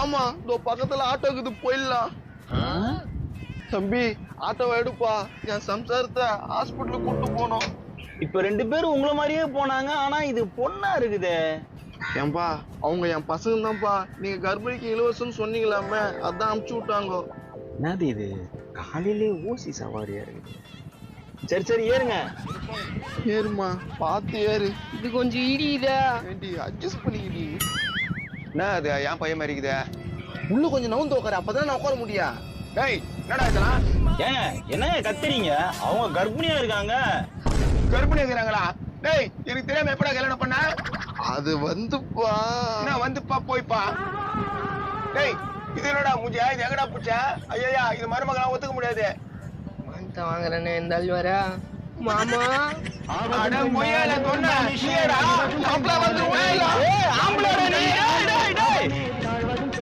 ஆமா இதோ பக்கத்துல ஆட்டோ இருக்குது போயிடலாம். தம்பி ஆட்டோவை எடுப்பா, என் சம்சாரத்தை ஹாஸ்பிட்டலுக்கு கூட்டு போனோம். இப்ப 2 பேரும் உங்களை மாதிரியே போனாங்க, ஆனா இது பொண்ணா இருக்குதே. ஏன்பா அவங்க என் பசங்க தான்ப்பா, நீங்க கர்ப்பிணிக்கு இலவசம்னு சொன்னீங்களாமே அதான் அமுச்சு விட்டாங்க. என்னது இது, காலையிலே ஊசி சவாரியா இருக்கு. சரி சரி ஏறுங்க. ஏறுமா, பார்த்து ஏறு. இது கொஞ்சம் இடியுதா, அட்ஜஸ்ட் பண்ணிக்கிடி. என்ன அது என் பையன் மாதிரி இருக்குதே? உள்ள கொஞ்சம் நவுந்து உட்காரு, அப்பதான் நான் உட்கார முடியா. டேய் என்னடா இதெல்லாம்? ஏங்க என்னங்க கத்துறீங்க? அவங்க கர்ப்பிணியா இருக்காங்க. கர்ப்பிணி இருக்கிறாங்களா? டேய் எனக்கு தெரியாம எப்படா கல்யாணம் பண்ண? அது வந்துப்பா. என்ன வந்துப்பா போய்ப்பா? டேய் இது என்னடா மூஞ்சியா, இது எங்கடா பூச்சா? ஐயா இது மருமகளாம் ஒத்துக்க முடியாது. வாங்குறேன்னு இந்த வர மாமா. அட மொய்யால சொன்ன நீடா, மாப்ள வந்து ஓடலாம். ஆம்பளை